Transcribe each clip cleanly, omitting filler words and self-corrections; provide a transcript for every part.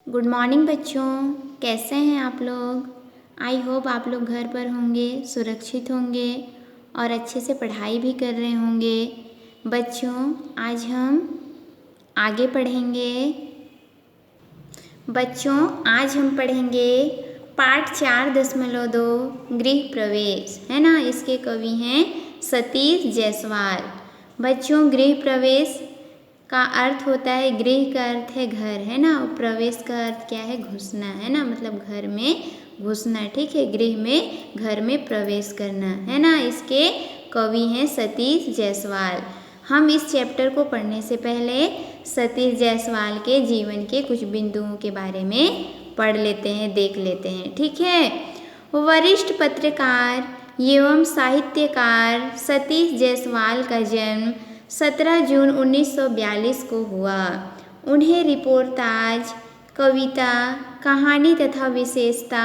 Good morning बच्चों, कैसे हैं आप लोग। आई होप आप लोग घर पर होंगे, सुरक्षित होंगे और अच्छे से पढ़ाई भी कर रहे होंगे। बच्चों, आज हम आगे पढ़ेंगे। पाठ 4.2 गृह प्रवेश, है ना। इसके कवि हैं सतीश जायसवाल। बच्चों, गृह प्रवेश का अर्थ होता है, गृह का अर्थ है घर, है ना। और प्रवेश का अर्थ क्या है, घुसना, है ना। मतलब घर में घुसना, ठीक है। गृह में घर में प्रवेश करना, है ना। इसके कवि हैं सतीश जायसवाल। हम इस चैप्टर को पढ़ने से पहले सतीश जायसवाल के जीवन के कुछ बिंदुओं के बारे में पढ़ लेते हैं, देख लेते हैं, ठीक है। वरिष्ठ पत्रकार एवं साहित्यकार सतीश जायसवाल का जन्म 17 जून 1942 को हुआ। उन्हें रिपोर्टाज, कविता, कहानी तथा विशेषता,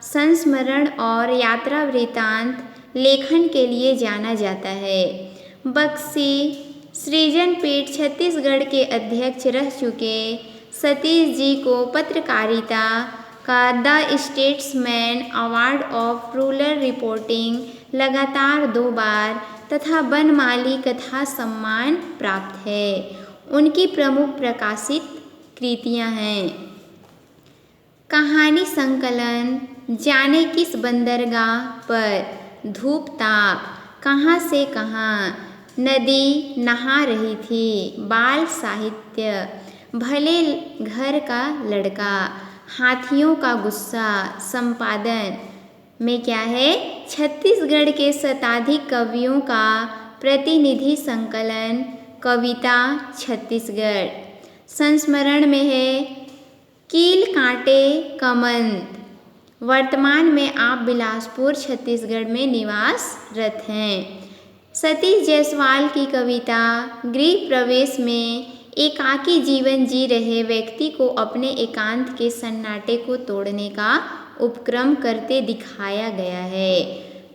संस्मरण और यात्रा वृत्तांत लेखन के लिए जाना जाता है। बक्सी सृजनपीठ छत्तीसगढ़ के अध्यक्ष रह चुके सतीश जी को पत्रकारिता का the statesman award of rural reporting लगातार 2 बार तथा बनमाली कथा सम्मान प्राप्त है। उनकी प्रमुख प्रकाशित कृतियां हैं कहानी संकलन जाने किस बंदरगाह पर, धूप ताप, कहाँ से कहाँ, नदी नहा रही थी, बाल साहित्य, भले घर का लड़का, हाथियों का गुस्सा, संपादन में क्या है, छत्तीसगढ़ के शताधिक कवियों का प्रतिनिधि संकलन, कविता छत्तीसगढ़। संस्मरण में है कील कांटे कमंद। वर्तमान में आप बिलासपुर छत्तीसगढ़ में निवासरत हैं। सतीश जायसवाल की कविता गृह प्रवेश में एकाकी जीवन जी रहे व्यक्ति को अपने एकांत के सन्नाटे को तोड़ने का उपक्रम करते दिखाया गया है।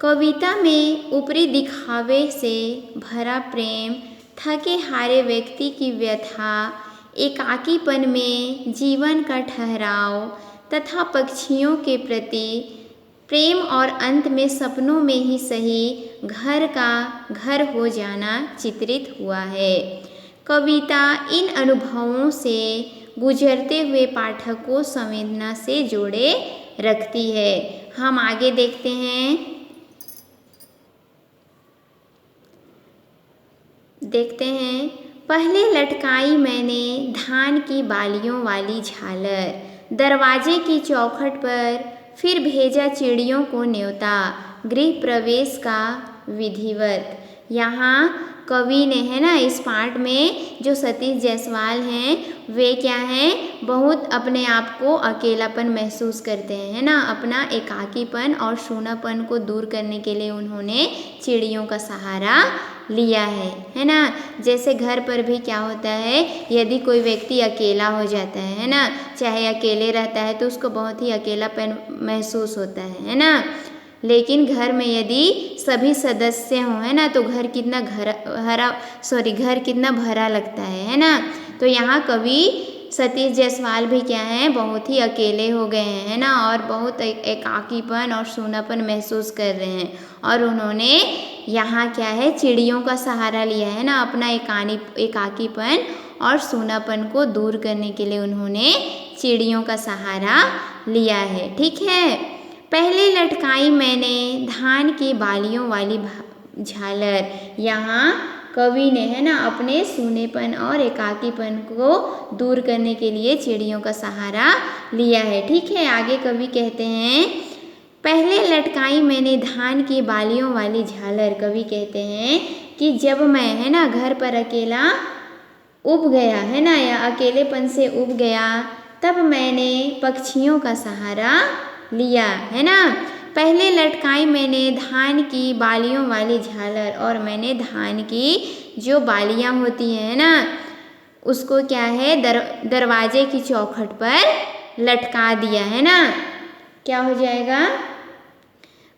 कविता में ऊपरी दिखावे से भरा प्रेम, थके हारे व्यक्ति की व्यथा, एकाकीपन में जीवन का ठहराव तथा पक्षियों के प्रति प्रेम और अंत में सपनों में ही सही घर का घर हो जाना चित्रित हुआ है। कविता इन अनुभवों से गुजरते हुए पाठक को संवेदना से जोड़े रखती है। हम आगे देखते हैं। पहले लटकाई मैंने धान की बालियों वाली झालर दरवाजे की चौखट पर, फिर भेजा चिड़ियों को न्योता गृह प्रवेश का विधिवत। यहाँ कवि ने, है ना, इस पाठ में जो सतीश जायसवाल हैं वे क्या हैं, बहुत अपने आप को अकेलापन महसूस करते हैं, है ना। अपना एकाकीपन और सूनापन को दूर करने के लिए उन्होंने चिड़ियों का सहारा लिया है ना। जैसे घर पर भी क्या होता है, यदि कोई व्यक्ति अकेला हो जाता है ना, चाहे अकेले रहता है तो उसको बहुत ही अकेलापन महसूस होता है ना। लेकिन घर में यदि सभी सदस्य हों, है ना, तो घर कितना भरा लगता है ना। तो यहाँ कवि सतीश जायसवाल भी क्या हैं, बहुत ही अकेले हो गए हैं, है ना, और बहुत एकाकीपन और सूनापन महसूस कर रहे हैं। और उन्होंने यहाँ क्या है, चिड़ियों का सहारा लिया है ना। अपना एकाकीपन और सूनापन को दूर करने के लिए उन्होंने चिड़ियों का सहारा लिया है, ठीक है। पहले लटकाई मैंने धान की बालियों वाली झालर। यहाँ कवि ने, है ना, अपने सूनेपन और एकाकीपन को दूर करने के लिए चिड़ियों का सहारा लिया है, ठीक है। आगे कवि कहते हैं, पहले लटकाई मैंने धान की बालियों वाली झालर। कवि कहते हैं कि जब मैं, है ना, घर पर अकेला उब गया, है ना, या अकेलेपन से उब गया, तब मैंने पक्षियों का सहारा लिया, है ना। पहले लटकाई मैंने धान की बालियों वाली झालर, और मैंने धान की जो बालियाँ होती हैं ना, उसको क्या है, दरवाजे की चौखट पर लटका दिया, है ना। क्या हो जाएगा,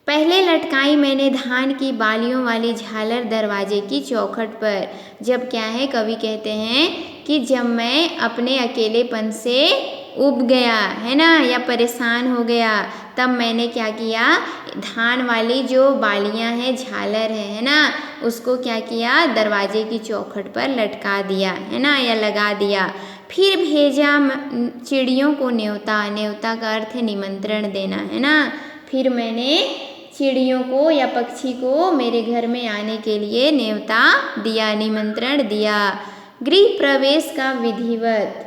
पहले लटकाई मैंने धान की बालियों वाली झालर दरवाजे की चौखट पर। जब क्या है, कवि कहते हैं कि जब मैं अपने अकेलेपन से ऊब गया है ना, या परेशान हो गया, तब मैंने क्या किया, धान वाली जो बालियाँ हैं, झालर है ना, उसको क्या किया, दरवाजे की चौखट पर लटका दिया है ना, या लगा दिया। फिर भेजा चिड़ियों को न्योता, न्योता का अर्थ है निमंत्रण देना है ना। फिर मैंने चिड़ियों को या पक्षी को मेरे घर में आने के लिए न्योता दिया, निमंत्रण दिया। गृह प्रवेश का विधिवत,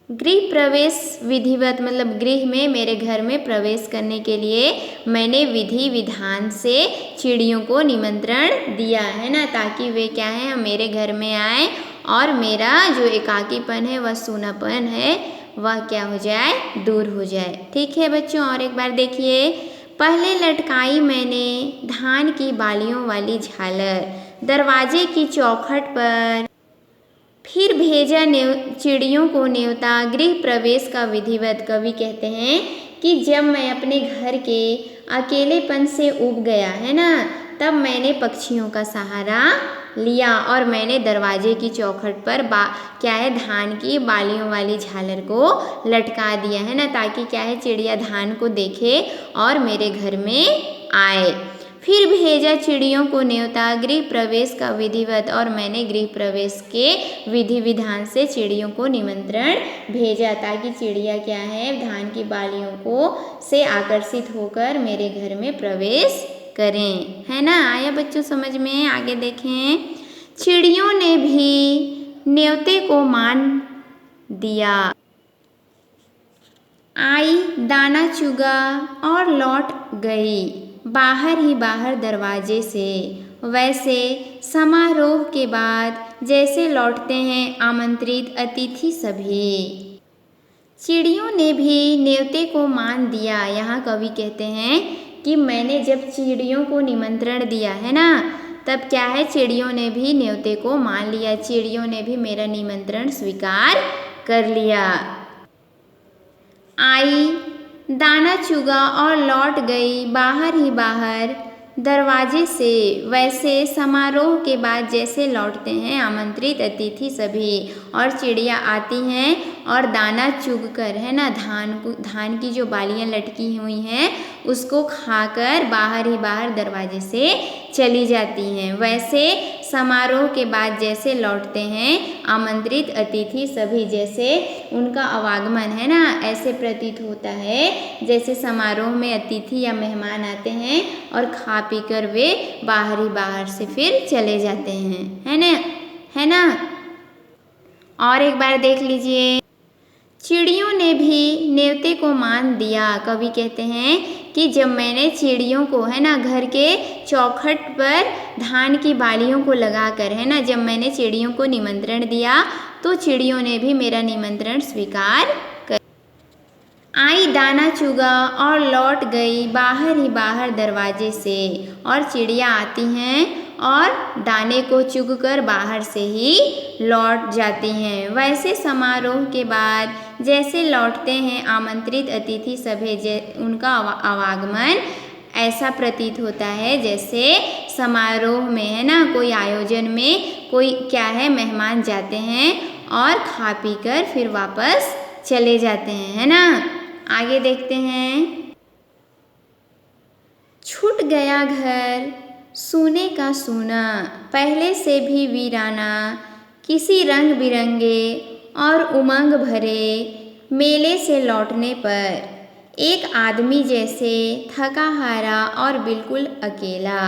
गृह प्रवेश विधिवत मतलब गृह में, मेरे घर में प्रवेश करने के लिए मैंने विधि विधान से चिड़ियों को निमंत्रण दिया है ना, ताकि वे क्या है, मेरे घर में आए और मेरा जो एकाकीपन है, वह सूनापन है, वह क्या हो जाए, दूर हो जाए। ठीक है बच्चों, और एक बार देखिए, पहले लटकाई मैंने धान की बालियों वाली झालर दरवाजे की चौखट पर, फिर भेजा चिड़ियों को न्योता, गृह प्रवेश का विधिवत। कवि कहते हैं कि जब मैं अपने घर के अकेलेपन से ऊब गया है ना, तब मैंने पक्षियों का सहारा लिया और मैंने दरवाजे की चौखट पर क्या है, धान की बालियों वाली झालर को लटका दिया है ना, ताकि क्या है, चिड़िया धान को देखे और मेरे घर में आए। फिर भेजा चिड़ियों को न्योता, गृह प्रवेश का विधिवत, और मैंने गृह प्रवेश के विधि विधान से चिड़ियों को निमंत्रण भेजा, ताकि चिड़िया क्या है, धान की बालियों को से आकर्षित होकर मेरे घर में प्रवेश करें, है ना। आया बच्चों समझ में। आगे देखें, चिड़ियों ने भी न्योते को मान दिया, आई दाना चुगा और लौट गई बाहर ही बाहर दरवाजे से, वैसे समारोह के बाद जैसे लौटते हैं आमंत्रित अतिथि सभी। चिड़ियों ने भी न्योते को मान दिया। यहाँ कवि कहते हैं कि मैंने जब चिड़ियों को निमंत्रण दिया है ना, तब क्या है, चिड़ियों ने भी न्योते को मान लिया, चिड़ियों ने भी मेरा निमंत्रण स्वीकार कर लिया। आई दाना चुगा और लौट गई बाहर ही बाहर दरवाजे से, वैसे समारोह के बाद जैसे लौटते हैं आमंत्रित अतिथि सभी। और चिड़िया आती हैं और दाना चुग कर, है ना, धान की जो बालियाँ लटकी हुई हैं उसको खाकर बाहर ही बाहर दरवाजे से चली जाती हैं। वैसे समारोह के बाद जैसे लौटते हैं आमंत्रित अतिथि सभी, जैसे उनका आवागमन है ना, ऐसे प्रतीत होता है जैसे समारोह में अतिथि या मेहमान आते हैं और खा पी कर वे बाहर ही बाहर से फिर चले जाते हैं, है ना। और एक बार देख लीजिए, चिड़ियों ने भी न्योते को मान दिया। कवि कहते हैं कि जब मैंने चिड़ियों को, है ना, घर के चौखट पर धान की बालियों को लगाकर, है ना, जब मैंने चिड़ियों को निमंत्रण दिया तो चिड़ियों ने भी मेरा निमंत्रण स्वीकार कर। आई दाना चुगा और लौट गई बाहर ही बाहर दरवाजे से, और चिड़िया आती हैं और दाने को चुगकर बाहर से ही लौट जाती हैं। वैसे समारोह के बाद जैसे लौटते हैं आमंत्रित अतिथि सभी, उनका आवागमन ऐसा प्रतीत होता है जैसे समारोह में, है ना, कोई आयोजन में कोई क्या है, मेहमान जाते हैं और खा पी कर फिर वापस चले जाते हैं, है ना। आगे देखते हैं, छूट गया घर सोने का सोना, पहले से भी वीराना, किसी रंग बिरंगे और उमंग भरे मेले से लौटने पर, एक आदमी जैसे थका हारा और बिल्कुल अकेला।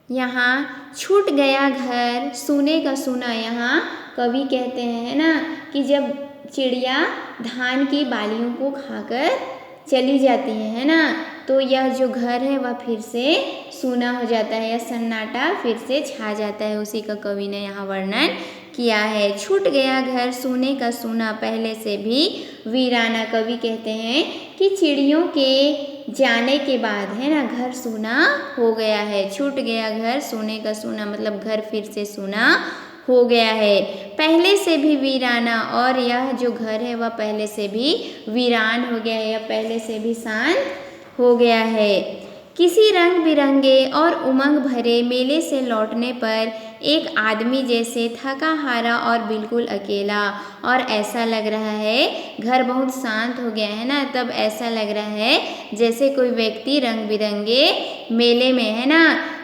यहाँ छूट गया घर सोने का सोना, यहाँ कवि कहते हैं, है ना, कि जब चिड़िया धान की बालियों को खाकर चली जाती है ना, तो यह जो घर है वह फिर से सूना हो जाता है, या सन्नाटा फिर से छा जाता है। उसी का कवि ने यहाँ वर्णन किया है। छूट गया घर सोने का सोना, पहले से भी वीराना। कवि कहते हैं कि चिड़ियों के जाने के बाद, है ना, घर सूना हो गया है। छूट गया घर सोने का सोना मतलब घर फिर से सूना हो गया है। पहले से भी वीराना, और यह जो घर है वह पहले से भी वीरान हो गया है, या पहले से भी शांत हो गया है। किसी रंग बिरंगे और उमंग भरे मेले से लौटने पर एक आदमी जैसे थका हारा और बिल्कुल अकेला। और ऐसा लग रहा है घर बहुत शांत हो गया है ना, तब ऐसा लग रहा है जैसे कोई व्यक्ति रंग बिरंगे मेले में है ना,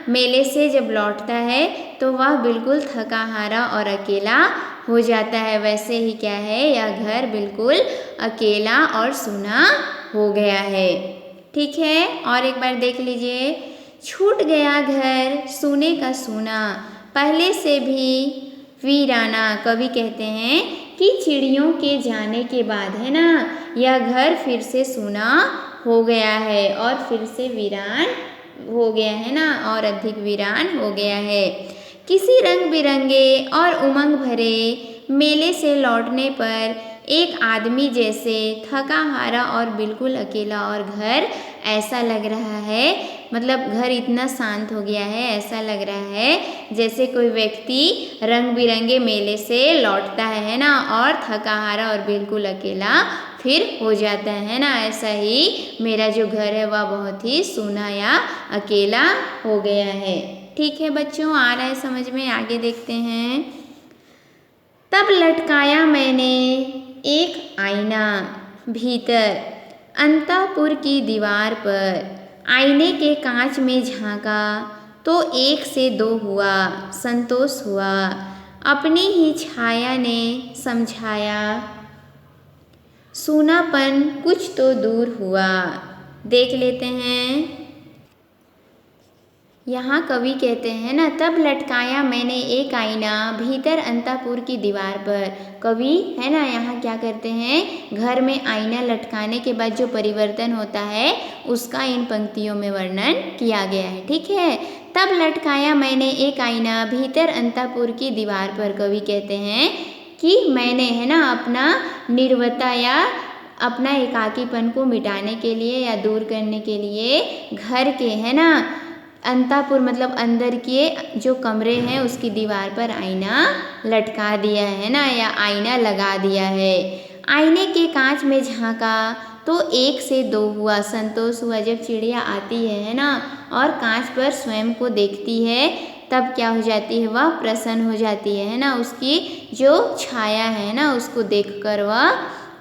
मेले से जब लौटता है तो वह बिल्कुल थका हारा और अकेला हो जाता है। वैसे ही क्या है, यह घर बिल्कुल अकेला और सूना हो गया है। ठीक है, और एक बार देख लीजिए। छूट गया घर सूने का सूना, पहले से भी वीराना। कवि कहते हैं कि चिड़ियों के जाने के बाद है ना, यह घर फिर से सूना हो गया है और फिर से वीरान हो गया है ना, और अधिक वीरान हो गया है। किसी रंग बिरंगे और उमंग भरे मेले से लौटने पर एक आदमी जैसे थका हारा और बिल्कुल अकेला, और घर ऐसा लग रहा है, मतलब घर इतना शांत हो गया है, ऐसा लग रहा है जैसे कोई व्यक्ति रंग बिरंगे मेले से लौटता है ना, और थका हारा और बिल्कुल अकेला फिर हो जाता है ना। ऐसा ही मेरा जो घर है वह बहुत ही सूना या अकेला हो गया है। ठीक है बच्चों, आ रहा है समझ में? आगे देखते हैं। तब लटकाया मैंने एक आईना भीतर अंतःपुर की दीवार पर, आईने के कांच में झांका तो एक से दो हुआ, संतोष हुआ। अपनी ही छाया ने समझाया, सूनापन कुछ तो दूर हुआ। देख लेते हैं। यहाँ कवि कहते हैं ना, तब लटकाया मैंने एक आईना भीतर अंतःपुर की दीवार पर। कवि है ना, यहाँ क्या करते हैं, घर में आईना लटकाने के बाद जो परिवर्तन होता है उसका इन पंक्तियों में वर्णन किया गया है। ठीक है, तब लटकाया मैंने एक आईना भीतर अंतःपुर की दीवार पर। कवि कहते हैं कि मैंने है ना अपना निर्वता या अपना एकाकीपन को मिटाने के लिए या दूर करने के लिए घर के है ना अंतःपुर मतलब अंदर के जो कमरे हैं उसकी दीवार पर आईना लटका दिया है ना, या आईना लगा दिया है। आईने के कांच में झांका तो एक से दो हुआ, संतोष हुआ। जब चिड़िया आती है ना और कांच पर स्वयं को देखती है तब क्या हो जाती है, वह प्रसन्न हो जाती है ना, उसकी जो छाया है ना उसको देखकर वह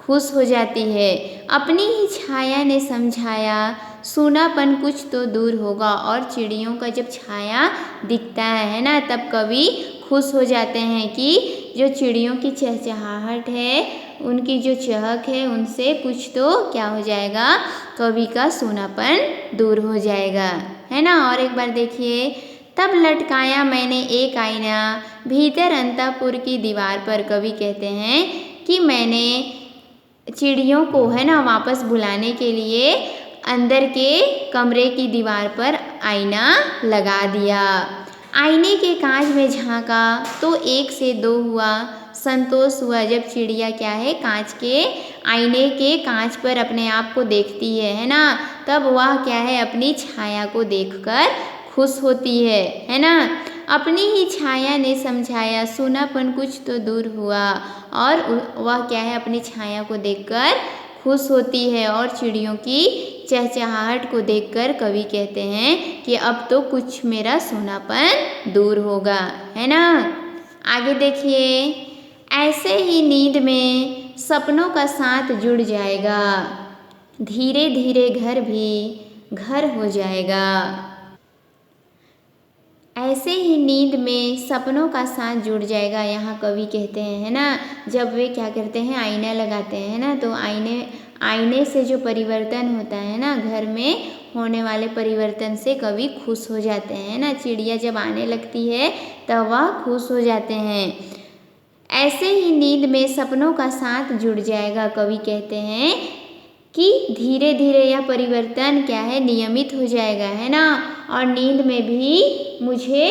खुश हो जाती है। अपनी ही छाया ने समझाया, सूनापन कुछ तो दूर होगा। और चिड़ियों का जब छाया दिखता है ना तब कवि खुश हो जाते हैं कि जो चिड़ियों की चहचहाहट है, उनकी जो चहक है, उनसे कुछ तो क्या हो जाएगा, कवि का सूनापन दूर हो जाएगा, है ना। और एक बार देखिए, तब लटकाया मैंने एक आईना भीतर अंतःपुर की दीवार पर। कवि कहते हैं कि मैंने चिड़ियों को है ना वापस बुलाने के लिए अंदर के कमरे की दीवार पर आईना लगा दिया। आईने के कांच में झांका तो एक से दो हुआ, संतोष हुआ। जब चिड़िया क्या है, कांच के आईने के कांच पर अपने आप को देखती है ना, तब वह क्या है, अपनी छाया को देखकर खुश होती है ना। अपनी ही छाया ने समझाया, सूनापन कुछ तो दूर हुआ। और वह क्या है, अपनी छाया को देखकर खुश होती है। और चिड़ियों की चहचहाहट को देखकर कवि कहते हैं कि अब तो कुछ मेरा सूनापन दूर होगा, है ना। आगे देखिए, ऐसे ही नींद में सपनों का साथ जुड़ जाएगा, धीरे धीरे घर भी घर हो जाएगा। ऐसे ही नींद में सपनों का साथ जुड़ जाएगा। यहाँ कवि कहते हैं है ना, जब वे क्या करते हैं, आईना लगाते हैं ना, तो आईने से जो परिवर्तन होता है ना, घर में होने वाले परिवर्तन से कवि खुश हो जाते हैं ना। चिड़िया जब आने लगती है तब वह खुश हो जाते हैं। ऐसे ही नींद में सपनों का साथ जुड़ जाएगा। कवि कहते हैं कि धीरे धीरे यह परिवर्तन क्या है, नियमित हो जाएगा, है ना। और नींद में भी मुझे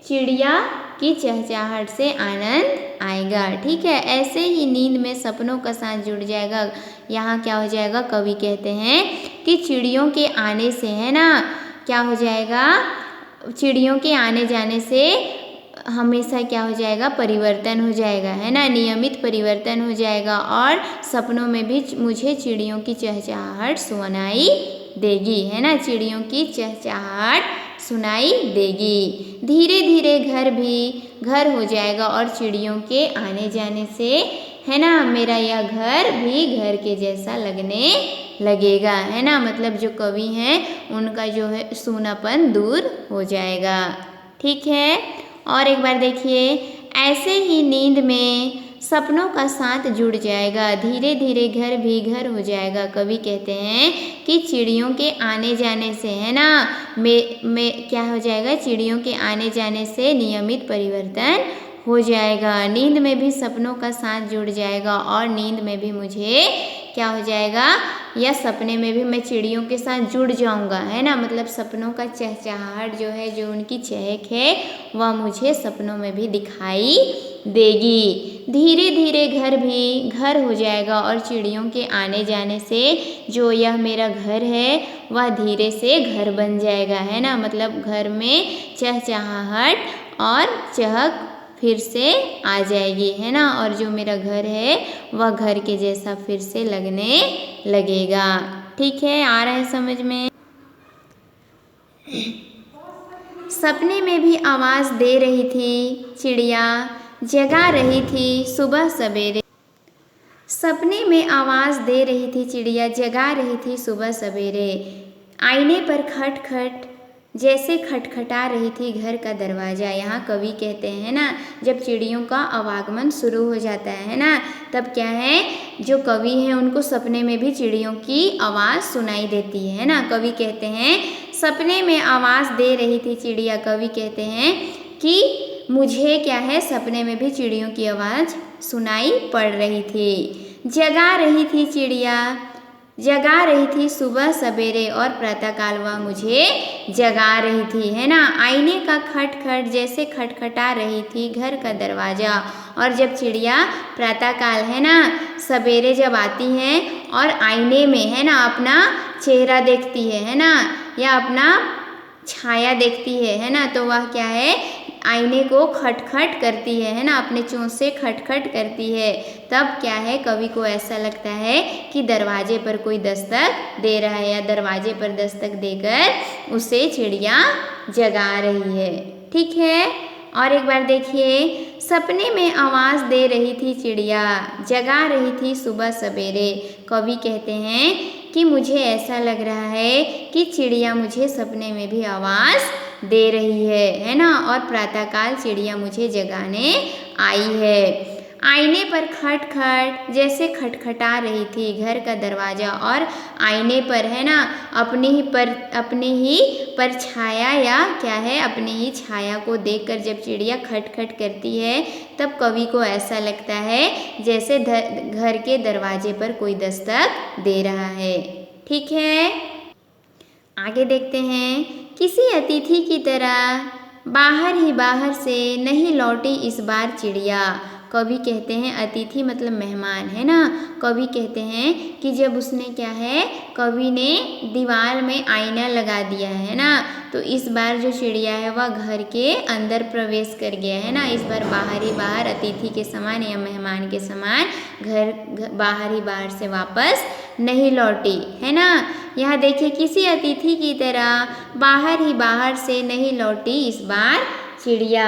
चिड़िया की चहचहाहट से आनंद आएगा। ठीक है, ऐसे ही नींद में सपनों का साथ जुड़ जाएगा। यहाँ क्या हो जाएगा, कवि कहते हैं कि चिड़ियों के आने से है ना क्या हो जाएगा, चिड़ियों के आने जाने से हमेशा क्या हो जाएगा, परिवर्तन हो जाएगा, है ना, नियमित परिवर्तन हो जाएगा। और सपनों में भी मुझे चिड़ियों की चहचहाहट सुनाई देगी, है ना, चिड़ियों की चहचहाहट सुनाई देगी। धीरे धीरे घर भी घर हो जाएगा और चिड़ियों के आने जाने से, है ना, मेरा यह घर भी घर के जैसा लगने लगेगा, है ना। मतलब जो कवि हैं उनका जो है सूनापन दूर हो जाएगा। ठीक है। और एक बार देखिए, ऐसे ही नींद में सपनों का साथ जुड़ जाएगा, धीरे धीरे घर भी घर हो जाएगा। कवि कहते हैं कि चिड़ियों के आने जाने से, है ना, में क्या हो जाएगा, चिड़ियों के आने जाने से नियमित परिवर्तन हो जाएगा। नींद में भी सपनों का साथ जुड़ जाएगा और नींद में भी मुझे क्या हो जाएगा, या सपने में भी मैं चिड़ियों के साथ जुड़ जाऊंगा, है ना। मतलब सपनों का चहचहाहट जो है, जो उनकी चहक है, वह मुझे सपनों में भी दिखाई देगी। धीरे धीरे घर भी घर हो जाएगा और चिड़ियों के आने जाने से जो यह मेरा घर है वह धीरे से घर बन जाएगा, है ना। मतलब घर में चहचहाहट और चहक फिर से आ जाएगी, है ना। और जो मेरा घर है वह घर के जैसा फिर से लगने लगेगा। ठीक है, आ रहा है समझ में। सपने में भी आवाज़ दे रही थी चिड़िया, जगा रही थी सुबह सवेरे। सपने में आवाज़ दे रही थी चिड़िया, जगा रही थी सुबह सवेरे। आईने पर खट खट जैसे खटखटा रही थी घर का दरवाज़ा। यहाँ कवि कहते हैं ना, जब चिड़ियों का आवागमन शुरू हो जाता है ना, तब क्या है, जो कवि हैं उनको सपने में भी चिड़ियों की आवाज़ सुनाई देती है ना। कवि कहते हैं सपने में आवाज़ दे रही थी चिड़िया। कवि कहते हैं कि मुझे क्या है, सपने में भी चिड़ियों की आवाज़ सुनाई पड़ रही थी। जगा रही थी चिड़िया, जगा रही थी सुबह सवेरे और प्रातःकाल वह मुझे जगा रही थी, है ना। आईने का खटखट जैसे खटखटा रही थी घर का दरवाज़ा। और जब चिड़िया प्रातःकाल, है ना, सवेरे जब आती हैं और आईने में, है ना, अपना चेहरा देखती है ना, या अपना छाया देखती है ना, तो वह क्या है, आईने को खटखट करती है ना, अपने चोंच से खटखट करती है। तब क्या है, कवि को ऐसा लगता है कि दरवाजे पर कोई दस्तक दे रहा है, या दरवाजे पर दस्तक देकर उसे चिड़िया जगा रही है। ठीक है। और एक बार देखिए, सपने में आवाज़ दे रही थी चिड़िया, जगा रही थी सुबह सवेरे। कवि कहते हैं कि मुझे ऐसा लग रहा है कि चिड़िया मुझे सपने में भी आवाज़ दे रही है ना, और प्रातःकाल चिड़िया मुझे जगाने आई है। आईने पर खटखट जैसे खटखटा रही थी घर का दरवाज़ा, और आईने पर, है ना, अपने ही परछाया, या क्या है, अपनी ही छाया को देखकर जब चिड़िया खटखट करती है, तब कवि को ऐसा लगता है जैसे घर के दरवाजे पर कोई दस्तक दे रहा है। ठीक है। आगे देखते हैं। किसी अतिथि की तरह बाहर ही बाहर से नहीं लौटी इस बार चिड़िया। कवि कहते हैं, अतिथि मतलब मेहमान, है ना। कवि कहते हैं कि जब उसने क्या है, कवि ने दीवार में आईना लगा दिया है ना, तो इस बार जो चिड़िया है वह घर के अंदर प्रवेश कर गया, है ना। इस बार बाहर ही बाहर अतिथि के समान या मेहमान के समान बाहर ही बाहर से वापस नहीं लौटी, है ना। यहाँ देखिए, किसी अतिथि की तरह बाहर ही बाहर से नहीं लौटी इस बार चिड़िया।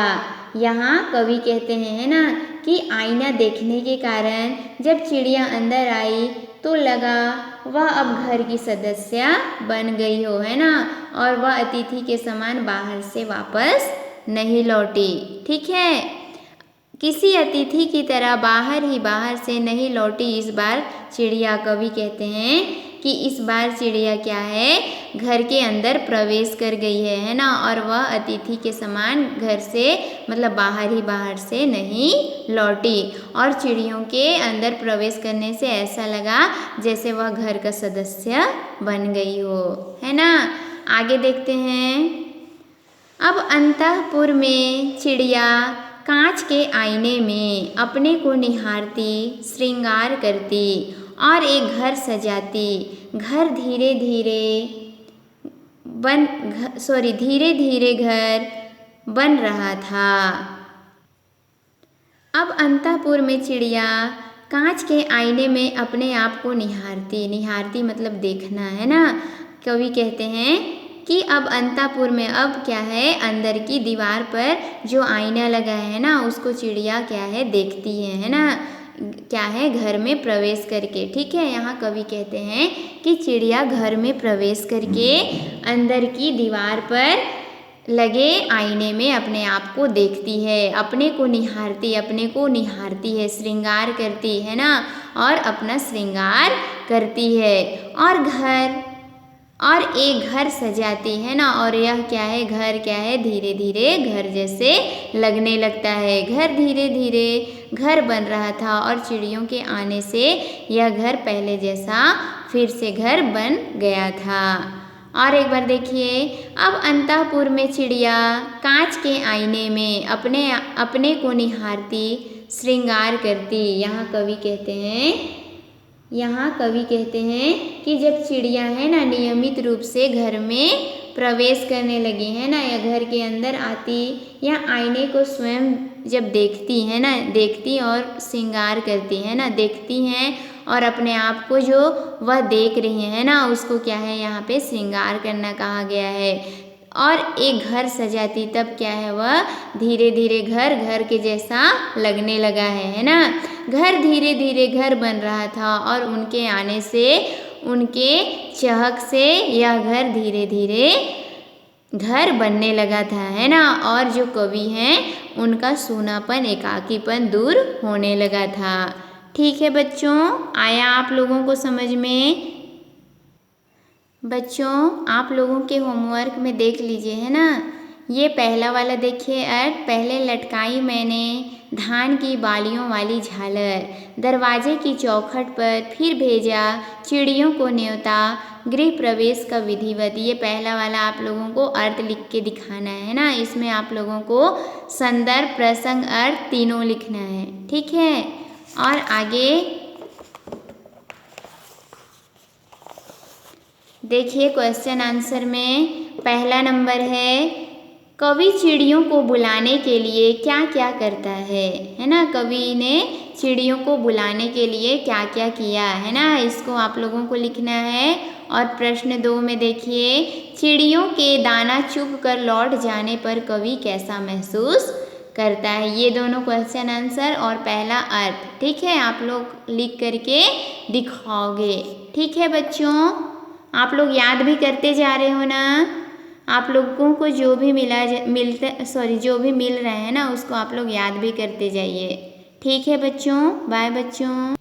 यहाँ कवि कहते हैं, है ना, कि आईना देखने के कारण जब चिड़िया अंदर आई तो लगा वह अब घर की सदस्य बन गई हो, है ना, और वह अतिथि के समान बाहर से वापस नहीं लौटी। ठीक है। किसी अतिथि की तरह बाहर ही बाहर से नहीं लौटी इस बार चिड़िया। कवि कहते हैं कि इस बार चिड़िया क्या है, घर के अंदर प्रवेश कर गई है ना, और वह अतिथि के समान घर से मतलब बाहर ही बाहर से नहीं लौटी। और चिड़ियों के अंदर प्रवेश करने से ऐसा लगा जैसे वह घर का सदस्य बन गई हो, है ना। आगे देखते हैं। अब अंतःपुर में चिड़िया कांच के आईने में अपने को निहारती, श्रृंगार करती और एक घर सजाती। घर धीरे धीरे घर बन रहा था। अब अंतःपुर में चिड़िया कांच के आईने में अपने आप को निहारती मतलब देखना, है ना। कवि कहते हैं कि अब अंतापुर में अब क्या है, अंदर की दीवार पर जो आईना लगा है ना, उसको चिड़िया क्या है, देखती है ना, क्या है, घर में प्रवेश करके। ठीक है, यहाँ कवि कहते हैं कि चिड़िया घर में प्रवेश करके अंदर की दीवार पर लगे आईने में अपने आप को देखती है, अपने को निहारती है, श्रृंगार करती है ना, और अपना श्रृंगार करती है, और एक घर सजाती है ना, और यह क्या है, घर क्या है, धीरे धीरे घर जैसे लगने लगता है। घर धीरे धीरे घर बन रहा था और चिड़ियों के आने से यह घर पहले जैसा फिर से घर बन गया था। और एक बार देखिए, अब अंतःपुर में चिड़िया कांच के आईने में अपने को निहारती, श्रृंगार करती। यहाँ कवि कहते हैं कि जब चिड़िया है ना नियमित रूप से घर में प्रवेश करने लगी है ना, या घर के अंदर आती, या आईने को स्वयं जब देखती है ना, देखती और श्रृंगार करती है ना, देखती हैं और अपने आप को जो वह देख रही है ना, उसको क्या है, यहाँ पे श्रृंगार करना कहा गया है। और एक घर सजाती, तब क्या है, वह धीरे धीरे घर के जैसा लगने लगा है ना। घर धीरे धीरे घर बन रहा था और उनके आने से, उनके चहक से यह घर धीरे धीरे घर बनने लगा था, है ना। और जो कवि हैं उनका सूनापन, एकाकीपन दूर होने लगा था। ठीक है बच्चों, आया आप लोगों को समझ में? बच्चों, आप लोगों के होमवर्क में देख लीजिए, है ना। ये पहला वाला देखिए अर्थ, पहले लटकाई मैंने धान की बालियों वाली झालर, दरवाजे की चौखट पर फिर भेजा चिड़ियों को न्योता, गृह प्रवेश का विधिवत। ये पहला वाला आप लोगों को अर्थ लिख के दिखाना है ना। इसमें आप लोगों को संदर्भ, प्रसंग, अर्थ तीनों लिखना है। ठीक है, और आगे देखिए क्वेश्चन आंसर में पहला नंबर है, कवि चिड़ियों को बुलाने के लिए क्या क्या करता है ना। कवि ने चिड़ियों को बुलाने के लिए क्या क्या किया है ना, इसको आप लोगों को लिखना है। और प्रश्न 2 में देखिए, चिड़ियों के दाना चुग कर लौट जाने पर कवि कैसा महसूस करता है। ये दोनों क्वेश्चन आंसर और पहला अर्थ, ठीक है, आप लोग लिख करके दिखाओगे। ठीक है बच्चों, आप लोग याद भी करते जा रहे हो ना। आप लोगों को जो भी जो भी मिल रहा है ना, उसको आप लोग याद भी करते जाइए। ठीक है बच्चों, बाय बच्चों।